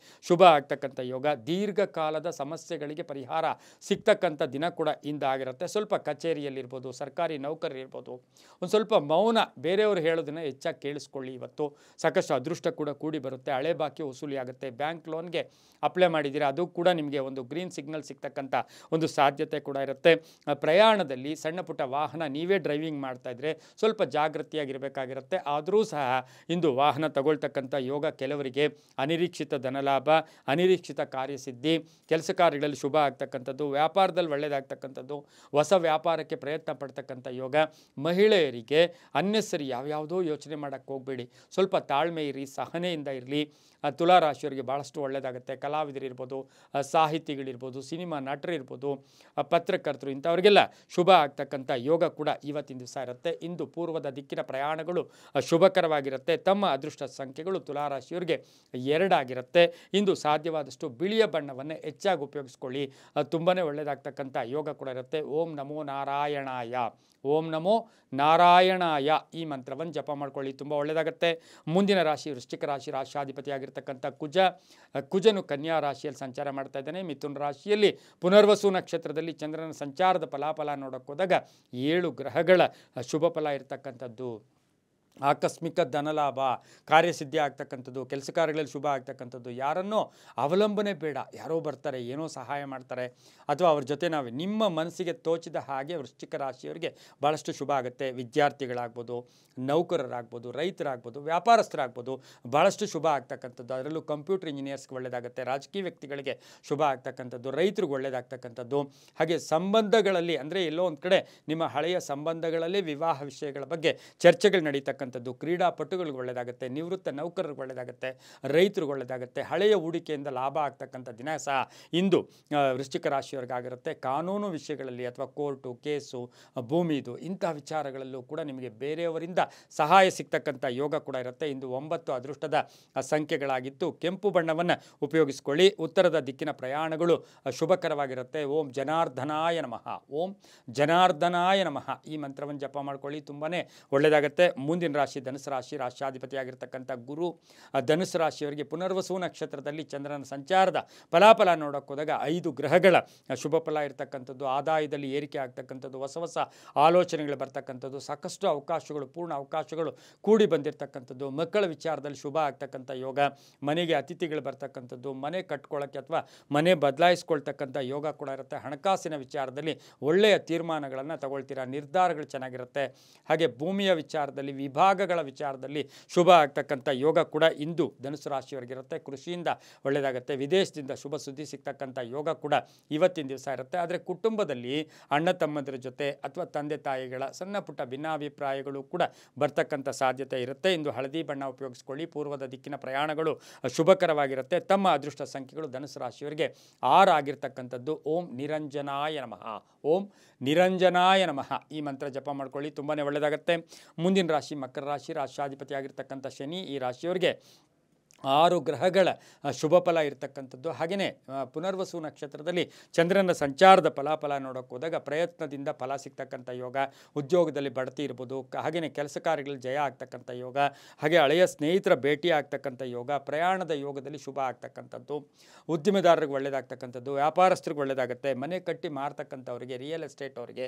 ಶುಭ ಆಗ್ತಕ್ಕಂಥ ಯೋಗ, ದೀರ್ಘಕಾಲದ ಸಮಸ್ಯೆಗಳಿಗೆ ಪರಿಹಾರ ಸಿಗ್ತಕ್ಕಂಥ ದಿನ ಕೂಡ ಇಂದಾಗಿರುತ್ತೆ. ಸ್ವಲ್ಪ ಕಚೇರಿಯಲ್ಲಿರ್ಬೋದು, ಸರ್ಕಾರಿ ನೌಕರರಿರ್ಬೋದು, ಒಂದು ಸ್ವಲ್ಪ ಮೌನ, ಬೇರೆಯವರು ಹೇಳೋದನ್ನು ಹೆಚ್ಚಾಗಿ ಕೇಳಿಸ್ಕೊಳ್ಳಿ. ಇವತ್ತು ಸಾಕಷ್ಟು ಅದೃಷ್ಟ ಕೂಡ ಕೂಡಿ ಬರುತ್ತೆ. ಹಳೆ ಬಾಕಿ ವಸೂಲಿ ಆಗುತ್ತೆ. ಬ್ಯಾಂಕ್ ಲೋನ್ಗೆ ಅಪ್ಲೈ ಮಾಡಿದ್ದೀರಾ, ಅದು ಕೂಡ ನಿಮಗೆ ಒಂದು ಗ್ರೀನ್ ಸಿಗ್ನಲ್ ಸಿಗ್ತಕ್ಕಂಥ ಒಂದು ಸಾಧ್ಯತೆ ಕೂಡ ಇರುತ್ತೆ. ಪ್ರಯಾಣದಲ್ಲಿ ಸಣ್ಣ ಪುಟ್ಟ ವಾಹನ ನೀವೇ ಡ್ರೈವಿಂಗ್ ಮಾಡ್ತಾ ಇದ್ರೆ ಸ್ವಲ್ಪ ಜಾಗೃತಿಯಾಗಿರಬೇಕಾಗಿರುತ್ತೆ. ಆದರೂ ಸಹ ಇಂದು ವಾಹನ ತಗೊಳ್ತಕ್ಕಂಥ ಯೋಗ ಕೆಲವರಿಗೆ ಅನಿರೀಕ್ಷಿತ ಧನಲಾಭ, ಅನಿರೀಕ್ಷಿತ ಕಾರ್ಯಸಿದ್ಧಿ, ಕೆಲಸ ಕಾರ್ಯಗಳಲ್ಲಿ ಶುಭ ಆಗ್ತಕ್ಕಂಥದ್ದು, ವ್ಯಾಪಾರದಲ್ಲಿ ಒಳ್ಳೆಯದಾಗ್ತಕ್ಕಂಥದ್ದು, ಹೊಸ ವ್ಯಾಪಾರಕ್ಕೆ ಪ್ರಯತ್ನ ಪಡ್ತಕ್ಕಂಥ ಯೋಗ. ಮಹಿಳೆಯರಿಗೆ ಅನ್ನೆಸರಿ ಯಾವ್ಯಾವುದೋ ಯೋಚನೆ ಮಾಡೋಕ್ಕೆ ಹೋಗಬೇಡಿ, ಸ್ವಲ್ಪ ತಾಳ್ಮೆ ಇರಿ, ಸಹನೆಯಿಂದ ಇರಲಿ. ತುಲಾರಾಶಿಯವರಿಗೆ ಭಾಳಷ್ಟು ಒಳ್ಳೆಯದಾಗುತ್ತೆ. ಕಲಾವಿದರಿರ್ಬೋದು, ಸಾಹಿತಿಗಳಿರ್ಬೋದು, ಸಿನಿಮಾ ನಟರಿರ್ಬೋದು, ಪತ್ರಕರ್ತರು, ಇಂಥವ್ರಿಗೆಲ್ಲ ಶುಭ ಆಗ್ತಕ್ಕಂಥ ಯೋಗ ಕೂಡ ಇವತ್ತಿನ ದಿವಸ ಇರುತ್ತೆ. ಇಂದು ಪೂರ್ವದ ದಿಕ್ಕಿನ ಪ್ರಯಾಣಗಳು ಶುಭಕರವಾಗಿರುತ್ತೆ. ತಮ್ಮ ಅದೃಷ್ಟ ಸಂಖ್ಯೆಗಳು ತುಲಾರಾಶಿಯವರಿಗೆ 2 ಆಗಿರುತ್ತೆ. ಇಂದು ಸಾಧ್ಯವಾದಷ್ಟು ಬಿಳಿಯ ಬಣ್ಣವನ್ನು ಹೆಚ್ಚಾಗಿ ಉಪಯೋಗಿಸ್ಕೊಳ್ಳಿ, ತುಂಬಾ ಒಳ್ಳೆಯದಾಗ್ತಕ್ಕಂಥ ಯೋಗ ಕೂಡ ಇರುತ್ತೆ. ಓಂ ನಮೋ ನಾರಾಯಣಾಯ, ಓಂ ನಮೋ ನಾರಾಯಣಾಯ ಈ ಮಂತ್ರವನ್ನು ಜಪ ಮಾಡ್ಕೊಳ್ಳಿ, ತುಂಬ ಒಳ್ಳೆಯದಾಗುತ್ತೆ. ಮುಂದಿನ ರಾಶಿ ವೃಶ್ಚಿಕ ರಾಶಿ, ರಾಶ್ಯಾಧಿಪತಿಯಾಗಿರ್ತಕ್ಕಂಥ ಕುಜನು ಕನ್ಯಾ ರಾಶಿಯಲ್ಲಿ ಸಂಚಾರ ಮಾಡ್ತಾ ಇದ್ದಾನೆ. ಮಿಥುನ ರಾಶಿಯಲ್ಲಿ ಪುನರ್ವಸು ನಕ್ಷತ್ರದಲ್ಲಿ ಚಂದ್ರನ ಸಂಚಾರದ ಫಲಾಫಲ ನೋಡೋಕೆ ಹೋದಾಗ 7 ಗ್ರಹಗಳ ಶುಭ ಫಲ ಇರತಕ್ಕಂಥದ್ದು. ಆಕಸ್ಮಿಕ ಧನಲಾಭ, ಕಾರ್ಯಸಿದ್ಧಿ ಆಗ್ತಕ್ಕಂಥದ್ದು, ಕೆಲಸ ಕಾರ್ಯಗಳಲ್ಲಿ ಶುಭ ಆಗ್ತಕ್ಕಂಥದ್ದು. ಯಾರನ್ನೋ ಅವಲಂಬನೆ ಬೇಡ, ಯಾರೋ ಬರ್ತಾರೆ, ಏನೋ ಸಹಾಯ ಮಾಡ್ತಾರೆ, ಅಥವಾ ಅವ್ರ ಜೊತೆ ನಾವು ನಿಮ್ಮ ಮನಸ್ಸಿಗೆ ತೋಚಿದ ಹಾಗೆ ವೃಶ್ಚಿಕ ರಾಶಿಯವರಿಗೆ ಭಾಳಷ್ಟು ಶುಭ ಆಗುತ್ತೆ. ವಿದ್ಯಾರ್ಥಿಗಳಾಗ್ಬೋದು, ನೌಕರರಾಗ್ಬೋದು, ರೈತರಾಗ್ಬೋದು, ವ್ಯಾಪಾರಸ್ಥರಾಗ್ಬೋದು, ಭಾಳಷ್ಟು ಶುಭ ಆಗ್ತಕ್ಕಂಥದ್ದು. ಅದರಲ್ಲೂ ಕಂಪ್ಯೂಟರ್ ಇಂಜಿನಿಯರ್ಸ್ಗೆ ಒಳ್ಳೆಯದಾಗುತ್ತೆ. ರಾಜಕೀಯ ವ್ಯಕ್ತಿಗಳಿಗೆ ಶುಭ ಆಗ್ತಕ್ಕಂಥದ್ದು, ರೈತರಿಗೆ ಒಳ್ಳೆಯದಾಗ್ತಕ್ಕಂಥದ್ದು. ಹಾಗೆ ಸಂಬಂಧಗಳಲ್ಲಿ ಅಂದರೆ ಎಲ್ಲೋ ಒಂದು ಕಡೆ ನಿಮ್ಮ ಹಳೆಯ ಸಂಬಂಧಗಳಲ್ಲಿ ವಿವಾಹ ವಿಷಯಗಳ ಬಗ್ಗೆ ಚರ್ಚೆಗಳು ನಡೀತಕ್ಕಂಥದ್ದು. ಕ್ರೀಡಾಪಟುಗಳಿಗೆ ಒಳ್ಳೆಯದಾಗುತ್ತೆ, ನಿವೃತ್ತ ನೌಕರರಿಗೆ ಒಳ್ಳೆಯದಾಗುತ್ತೆ, ರೈತರಿಗೆ ಒಳ್ಳೆಯದಾಗುತ್ತೆ. ಹಳೆಯ ಹೂಡಿಕೆಯಿಂದ ಲಾಭ ಆಗ್ತಕ್ಕಂಥ ದಿನ ಸಹ ಇಂದು ವೃಶ್ಚಿಕ ರಾಶಿಯವರಿಗಾಗಿರುತ್ತೆ. ಕಾನೂನು ವಿಷಯಗಳಲ್ಲಿ ಅಥವಾ ಕೋರ್ಟು ಕೇಸು, ಭೂಮಿದು ಇಂಥ ವಿಚಾರಗಳಲ್ಲೂ ಕೂಡ ನಿಮಗೆ ಬೇರೆಯವರಿಂದ ಸಹಾಯ ಸಿಗ್ತಕ್ಕಂಥ ಯೋಗ ಕೂಡ ಇರುತ್ತೆ. ಇಂದು 9 ಅದೃಷ್ಟದ ಸಂಖ್ಯೆಗಳಾಗಿತ್ತು. ಕೆಂಪು ಬಣ್ಣವನ್ನು ಉಪಯೋಗಿಸ್ಕೊಳ್ಳಿ. ಉತ್ತರದ ದಿಕ್ಕಿನ ಪ್ರಯಾಣಗಳು ಶುಭಕರವಾಗಿರುತ್ತೆ. ಓಂ ಜನಾರ್ದನಾಯ ನಮಃ, ಓಂ ಜನಾರ್ದನಾಯ ನಮಃ ಈ ಮಂತ್ರವನ್ನು ಜಪ ಮಾಡ್ಕೊಳ್ಳಿ, ತುಂಬಾ ಒಳ್ಳೆಯದಾಗುತ್ತೆ. ಮುಂದಿನ ರಾಶಿ ಧನುಸು ರಾಶಿ, ರಾಶ್ಯಾಧಿಪತಿಯಾಗಿರ್ತಕ್ಕಂಥ ಗುರು. ಧನುಸು ರಾಶಿಯವರಿಗೆ ಪುನರ್ವಸು ನಕ್ಷತ್ರದಲ್ಲಿ ಚಂದ್ರನ ಸಂಚಾರದ ಫಲಾಫಲ ನೋಡೋಕೆ ಹೋದಾಗ 5 ಗ್ರಹಗಳ ಶುಭ ಫಲ ಇರತಕ್ಕಂಥದ್ದು. ಆದಾಯದಲ್ಲಿ ಏರಿಕೆ ಆಗ್ತಕ್ಕಂಥದ್ದು, ಹೊಸ ಹೊಸ ಆಲೋಚನೆಗಳು ಬರ್ತಕ್ಕಂಥದ್ದು, ಸಾಕಷ್ಟು ಅವಕಾಶಗಳು, ಪೂರ್ಣ ಅವಕಾಶಗಳು ಕೂಡಿ ಬಂದಿರತಕ್ಕಂಥದ್ದು. ಮಕ್ಕಳ ವಿಚಾರದಲ್ಲಿ ಶುಭ ಆಗ್ತಕ್ಕಂಥ ಯೋಗ, ಮನೆಗೆ ಅತಿಥಿಗಳು ಬರ್ತಕ್ಕಂಥದ್ದು, ಮನೆ ಕಟ್ಕೊಳ್ಳೋಕ್ಕೆ ಅಥವಾ ಮನೆ ಬದಲಾಯಿಸ್ಕೊಳ್ತಕ್ಕಂಥ ಯೋಗ ಕೂಡ ಇರುತ್ತೆ. ಹಣಕಾಸಿನ ವಿಚಾರದಲ್ಲಿ ಒಳ್ಳೆಯ ತೀರ್ಮಾನಗಳನ್ನು ತಗೊಳ್ತೀರಾ, ನಿರ್ಧಾರಗಳು ಚೆನ್ನಾಗಿರುತ್ತೆ. ಹಾಗೆ ಭೂಮಿಯ ವಿಚಾರದಲ್ಲಿ, ವಿಭಾಗಗಳ ವಿಚಾರದಲ್ಲಿ ಶುಭ ಆಗ್ತಕ್ಕಂಥ ಯೋಗ ಕೂಡ ಇಂದು ಧನುಸು ರಾಶಿಯವರಿಗಿರುತ್ತೆ. ಕೃಷಿಯಿಂದ ಒಳ್ಳೆಯದಾಗುತ್ತೆ. ವಿದೇಶದಿಂದ ಶುಭ ಸುದ್ದಿ ಸಿಗ್ತಕ್ಕಂಥ ಯೋಗ ಕೂಡ ಇವತ್ತಿನ ದಿವಸ ಇರುತ್ತೆ. ಆದರೆ ಕುಟುಂಬದಲ್ಲಿ ಅಣ್ಣ ತಮ್ಮಂದಿರ ಜೊತೆ ಅಥವಾ ತಂದೆ ತಾಯಿಗಳ ಸಣ್ಣ ಪುಟ್ಟ ಭಿನ್ನಾಭಿಪ್ರಾಯಗಳು ಕೂಡ ಬರ್ತಕ್ಕಂಥ ಸಾಧ್ಯತೆ ಇರುತ್ತೆ. ಇಂದು ಹಳದಿ ಬಣ್ಣ ಉಪಯೋಗಿಸ್ಕೊಳ್ಳಿ. ಪೂರ್ವದ ದಿಕ್ಕಿನ ಪ್ರಯಾಣಗಳು ಶುಭಕರವಾಗಿರುತ್ತೆ. ತಮ್ಮ ಅದೃಷ್ಟ ಸಂಖ್ಯೆಗಳು ಧನುಸು ರಾಶಿಯವರಿಗೆ 6 ಆಗಿರ್ತಕ್ಕಂಥದ್ದು. ಓಂ ನಿರಂಜನಾಯ ನಮಃ, ಓಂ ನಿರಂಜನಾಯ ನಮಃ ಈ ಮಂತ್ರ ಜಪ ಮಾಡ್ಕೊಳ್ಳಿ, ತುಂಬಾ ಒಳ್ಳೆಯದಾಗುತ್ತೆ. ಮುಂದಿನ ರಾಶಿ ಮಕರ ರಾಶಿ, ರಾಶ್ಯಾಧಿಪತಿಯಾಗಿರ್ತಕ್ಕಂಥ ಶನಿ. ಈ ರಾಶಿಯವರಿಗೆ 6 ಗ್ರಹಗಳ ಶುಭ ಫಲ ಇರತಕ್ಕಂಥದ್ದು. ಹಾಗೆಯೇ ಪುನರ್ವಸು ನಕ್ಷತ್ರದಲ್ಲಿ ಚಂದ್ರನ ಸಂಚಾರದ ಫಲಾಫಲ ನೋಡೋಕೆ ಹೋದಾಗ ಪ್ರಯತ್ನದಿಂದ ಫಲ ಸಿಗ್ತಕ್ಕಂಥ ಯೋಗ, ಉದ್ಯೋಗದಲ್ಲಿ ಬಡ್ತಿ ಇರ್ಬೋದು, ಹಾಗೆಯೇ ಕೆಲಸ ಕಾರ್ಯಗಳಲ್ಲಿ ಜಯ ಆಗ್ತಕ್ಕಂಥ ಯೋಗ, ಹಾಗೆ ಹಳೆಯ ಸ್ನೇಹಿತರ ಭೇಟಿ ಆಗ್ತಕ್ಕಂಥ ಯೋಗ, ಪ್ರಯಾಣದ ಯೋಗದಲ್ಲಿ ಶುಭ ಆಗ್ತಕ್ಕಂಥದ್ದು, ಉದ್ದಿಮೆದಾರರಿಗೆ ಒಳ್ಳೆಯದಾಗ್ತಕ್ಕಂಥದ್ದು, ವ್ಯಾಪಾರಸ್ಥರಿಗೆ ಒಳ್ಳೆಯದಾಗುತ್ತೆ, ಮನೆ ಕಟ್ಟಿ ಮಾರ್ತಕ್ಕಂಥವ್ರಿಗೆ, ರಿಯಲ್ ಎಸ್ಟೇಟ್ ಅವರಿಗೆ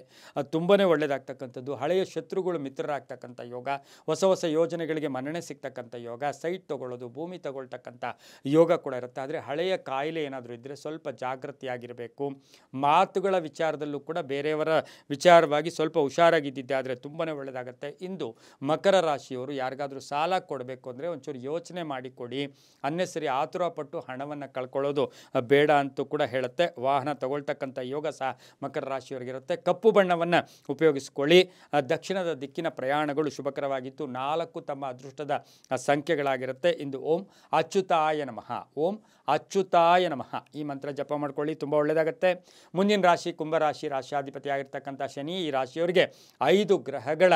ತುಂಬಾ ಒಳ್ಳೆಯದಾಗ್ತಕ್ಕಂಥದ್ದು, ಹಳೆಯ ಶತ್ರುಗಳು ಮಿತ್ರರಾಗ್ತಕ್ಕಂಥ ಯೋಗ, ಹೊಸ ಹೊಸ ಯೋಜನೆಗಳಿಗೆ ಮನ್ನಣೆ ಸಿಗ್ತಕ್ಕಂಥ ಯೋಗ, ಸೈಟ್ ತೊಗೊಳ್ಳೋದು, ಭೂಮಿ ತಗೊಳ್ತಕ್ಕಂಥ ಯೋಗ ಕೂಡ ಇರುತ್ತೆ. ಆದರೆ ಹಳೆಯ ಕಾಯಿಲೆ ಏನಾದರೂ ಇದ್ದರೆ ಸ್ವಲ್ಪ ಜಾಗೃತಿಯಾಗಿರಬೇಕು. ಮಾತುಗಳ ವಿಚಾರದಲ್ಲೂ ಕೂಡ ಬೇರೆಯವರ ವಿಚಾರವಾಗಿ ಸ್ವಲ್ಪ ಹುಷಾರಾಗಿದ್ದಿದ್ದೆ ಆದರೆ ತುಂಬಾ ಒಳ್ಳೆಯದಾಗುತ್ತೆ. ಇಂದು ಮಕರ ರಾಶಿಯವರು ಯಾರಿಗಾದರೂ ಸಾಲ ಕೊಡಬೇಕು ಅಂದರೆ ಒಂಚೂರು ಯೋಚನೆ ಮಾಡಿ ಕೊಡಿ. ಅನ್ನೆಸರಿ ಆತುರ ಪಟ್ಟು ಹಣವನ್ನು ಕಳ್ಕೊಳ್ಳೋದು ಬೇಡ ಅಂತೂ ಕೂಡ ಹೇಳುತ್ತೆ. ವಾಹನ ತಗೊಳ್ತಕ್ಕಂಥ ಯೋಗ ಸಹ ಮಕರ ರಾಶಿಯವರಿಗಿರುತ್ತೆ. ಕಪ್ಪು ಬಣ್ಣವನ್ನು ಉಪಯೋಗಿಸ್ಕೊಳ್ಳಿ. ದಕ್ಷಿಣದ ದಿಕ್ಕಿನ ಪ್ರಯಾಣಗಳು ಶುಭಕರವಾಗಿತ್ತು. 4 ತಮ್ಮ ಅದೃಷ್ಟದ ಸಂಖ್ಯೆಗಳಾಗಿರುತ್ತೆ. ಇಂದು ಓಂ ಅಚ್ಯುತಾಯ ನಮಃ, ಓಂ ಅಚ್ಯುತಾಯ ನಮಃ ಈ ಮಂತ್ರ ಜಪ ಮಾಡ್ಕೊಳ್ಳಿ, ತುಂಬ ಒಳ್ಳೆಯದಾಗುತ್ತೆ. ಮುಂದಿನ ರಾಶಿ ಕುಂಭರಾಶಿ, ರಾಶಿಯಾಧಿಪತಿ ಆಗಿರ್ತಕ್ಕಂಥ ಶನಿ. ಈ ರಾಶಿಯವರಿಗೆ 5 ಗ್ರಹಗಳ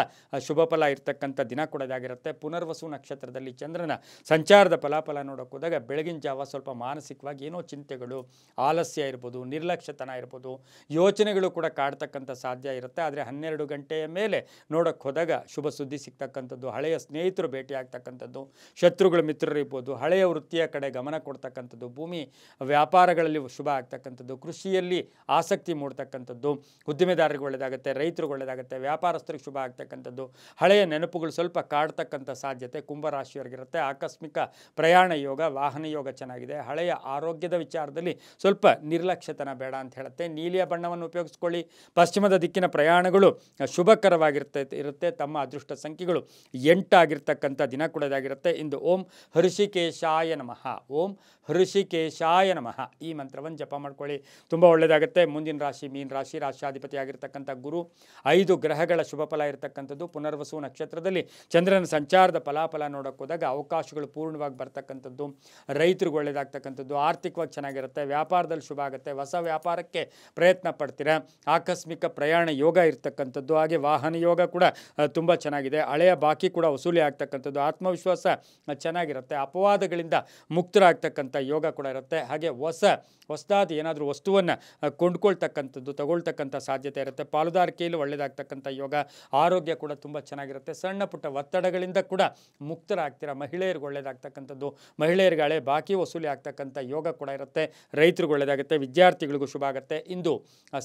ಶುಭ ಫಲ ಇರ್ತಕ್ಕಂಥ ದಿನ ಕೂಡ ಇದಾಗಿರುತ್ತೆ. ಪುನರ್ವಸು ನಕ್ಷತ್ರದಲ್ಲಿ ಚಂದ್ರನ ಸಂಚಾರದ ಫಲಾಫಲ ನೋಡೋಕೆ ಹೋದಾಗ ಬೆಳಗಿನ ಜಾವ ಸ್ವಲ್ಪ ಮಾನಸಿಕವಾಗಿ ಏನೋ ಚಿಂತೆಗಳು, ಆಲಸ್ಯ ಇರ್ಬೋದು, ನಿರ್ಲಕ್ಷ್ಯತನ ಇರ್ಬೋದು, ಯೋಚನೆಗಳು ಕೂಡ ಕಾಡ್ತಕ್ಕಂಥ ಸಾಧ್ಯ ಇರುತ್ತೆ. ಆದರೆ 12 ಗಂಟೆಯ ಮೇಲೆ ನೋಡೋಕೆ ಹೋದಾಗ ಶುಭ ಸುದ್ದಿ ಸಿಗ್ತಕ್ಕಂಥದ್ದು, ಹಳೆಯ ಸ್ನೇಹಿತರು ಭೇಟಿ ಆಗ್ತಕ್ಕಂಥದ್ದು, ಶತ್ರುಗಳು ಮಿತ್ರರು ಇರ್ಬೋದು, ಹಳೆಯ ವೃತ್ತಿಯ ಕಡೆ ಗಮನ ಕೊಡ್ತಕ್ಕಂಥದ್ದು, ಭೂಮಿ ವ್ಯಾಪಾರಗಳಲ್ಲಿ ಶುಭ ಆಗ್ತಕ್ಕಂಥದ್ದು, ಕೃಷಿಯಲ್ಲಿ ಆಸಕ್ತಿ ಮೂಡ್ತಕ್ಕಂಥದ್ದು, ಉದ್ದಿಮೆದಾರರಿಗೆ ಒಳ್ಳೆಯದಾಗುತ್ತೆ, ರೈತರಿಗೆ ಒಳ್ಳೆಯದಾಗುತ್ತೆ, ವ್ಯಾಪಾರಸ್ಥರಿಗೆ ಶುಭ ಆಗ್ತಕ್ಕಂಥದ್ದು, ಹಳೆಯ ನೆನಪುಗಳು ಸ್ವಲ್ಪ ಕಾಡ್ತಕ್ಕಂಥ ಸಾಧ್ಯತೆ ಕುಂಭರಾಶಿಯವರಿಗಿರುತ್ತೆ. ಆಕಸ್ಮಿಕ ಪ್ರಯಾಣ ಯೋಗ, ವಾಹನ ಯೋಗ ಚೆನ್ನಾಗಿದೆ. ಹಳೆಯ ಆರೋಗ್ಯದ ವಿಚಾರದಲ್ಲಿ ಸ್ವಲ್ಪ ನಿರ್ಲಕ್ಷ್ಯತನ ಬೇಡ ಅಂತ ಹೇಳುತ್ತೆ. ನೀಲಿಯ ಬಣ್ಣವನ್ನು ಉಪಯೋಗಿಸ್ಕೊಳ್ಳಿ. ಪಶ್ಚಿಮದ ದಿಕ್ಕಿನ ಪ್ರಯಾಣಗಳು ಶುಭಕರವಾಗಿರುತ್ತೆ. ತಮ್ಮ ಅದೃಷ್ಟ ಸಂಖ್ಯೆಗಳು 8 ಆಗಿರ್ತಕ್ಕಂಥ ದಿನ ಕೂಡ ಇದಾಗಿರುತ್ತೆ. ಇಂದು ಓಂ ಹೃಷಿಕೇಶಾಯ ನಮಃ, ಓಂ ಹೃಷಿಕೇಶಾಯ ನಮಃ ಈ ಮಂತ್ರವನ್ನು ಜಪ ಮಾಡ್ಕೊಳ್ಳಿ, ತುಂಬ ಒಳ್ಳೆಯದಾಗುತ್ತೆ. ಮುಂದಿನ ರಾಶಿ ಮೀನ ರಾಶಿ, ರಾಶಿಯಾಧಿಪತಿ ಆಗಿರ್ತಕ್ಕಂಥ ಗುರು. 5 ಗ್ರಹಗಳ ಶುಭ ಫಲ ಇರತಕ್ಕಂಥದ್ದು. ಪುನರ್ವಸು ನಕ್ಷತ್ರದಲ್ಲಿ ಚಂದ್ರನ ಸಂಚಾರದ ಫಲಾಫಲ ನೋಡೋಕೆ ಹೋದಾಗ ಅವಕಾಶಗಳು ಪೂರ್ಣವಾಗಿ ಬರ್ತಕ್ಕಂಥದ್ದು, ರೈತರಿಗೆ ಒಳ್ಳೆಯದಾಗ್ತಕ್ಕಂಥದ್ದು, ಆರ್ಥಿಕವಾಗಿ ಚೆನ್ನಾಗಿರುತ್ತೆ, ವ್ಯಾಪಾರದಲ್ಲಿ ಶುಭ ಆಗುತ್ತೆ, ಹೊಸ ವ್ಯಾಪಾರಕ್ಕೆ ಪ್ರಯತ್ನ ಪಡ್ತೀರಾ, ಆಕಸ್ಮಿಕ ಪ್ರಯಾಣ ಯೋಗ ಇರ್ತಕ್ಕಂಥದ್ದು, ಹಾಗೆ ವಾಹನ ಯೋಗ ಕೂಡ ತುಂಬ ಚೆನ್ನಾಗಿದೆ. ಹಳೆಯ ಬಾಕಿ ಕೂಡ ವಸೂಲಿ ಆಗ್ತಕ್ಕಂಥದ್ದು, ಆತ್ಮವಿಶ್ವಾಸ ಚೆನ್ನಾಗಿರುತ್ತೆ, ಅಪವಾದಗಳಿಂದ ಮುಕ್ತರಾಗ್ತಕ್ಕಂಥ ಯೋಗ ಕೂಡ ಇರುತ್ತೆ. ಹಾಗೆ ಹೊಸದಾದ ಏನಾದರೂ ವಸ್ತುವನ್ನು ಕೊಂಡ್ಕೊಳ್ತಕ್ಕಂಥದ್ದು, ತಗೊಳ್ತಕ್ಕಂಥ ಸಾಧ್ಯತೆ ಇರುತ್ತೆ. ಪಾಲುದಾರಿಕೆಯಲ್ಲಿ ಒಳ್ಳೆಯದಾಗ್ತಕ್ಕಂಥ ಯೋಗ, ಆರೋಗ್ಯ ಕೂಡ ತುಂಬ ಚೆನ್ನಾಗಿರುತ್ತೆ. ಸಣ್ಣ ಪುಟ್ಟ ಒತ್ತಡಗಳಿಂದ ಕೂಡ ಮುಕ್ತರಾಗ್ತೀರಾ. ಮಹಿಳೆಯರಿಗೆ ಒಳ್ಳೆಯದಾಗ್ತಕ್ಕಂಥದ್ದು, ಮಹಿಳೆಯರಿಗೆ ಹಳೆ ಬಾಕಿ ವಸೂಲಿ ಆಗ್ತಕ್ಕಂಥ ಯೋಗ ಕೂಡ ಇರುತ್ತೆ. ರೈತರಿಗೆ ಒಳ್ಳೆಯದಾಗುತ್ತೆ, ವಿದ್ಯಾರ್ಥಿಗಳಿಗೂ ಶುಭ ಆಗುತ್ತೆ. ಇಂದು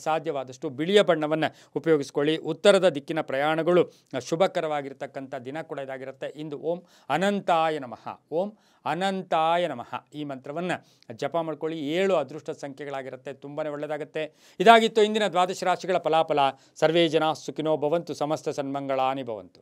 ಸಾಧ್ಯವಾದಷ್ಟು ಬಿಳಿಯ ಬಣ್ಣವನ್ನು ಉಪಯೋಗಿಸ್ಕೊಳ್ಳಿ. ಉತ್ತರದ ದಿಕ್ಕಿನ ಪ್ರಯಾಣಗಳು ಶುಭಕರವಾಗಿರ್ತಕ್ಕಂಥ ದಿನ ಕೂಡ ಇದಾಗಿರುತ್ತೆ. ಇಂದು ಓಂ ಅನಂತಾಯ ನಮಃ, ಓಂ ಅನಂತಾಯ ನಮಃ ಈ ಮಂತ್ರವನ್ನು ಜಪ ಮಾಡ್ಕೊಳ್ಳಿ. 7 ಅದೃಷ್ಟ ಸಂಖ್ಯೆಗಳಾಗಿರುತ್ತೆ, ತುಂಬಾ ಒಳ್ಳೆಯದಾಗುತ್ತೆ. ಇದಾಗಿತ್ತು ಇಂದಿನ ದ್ವಾದಶ ರಾಶಿಗಳ ಫಲಾಫಲ. ಸರ್ವೇ ಜನ ಸುಖಿನೋ ಭವಂತು, ಸಮಸ್ತ ಸನ್ಮಂಗಳಾನಿ ಭವಂತು.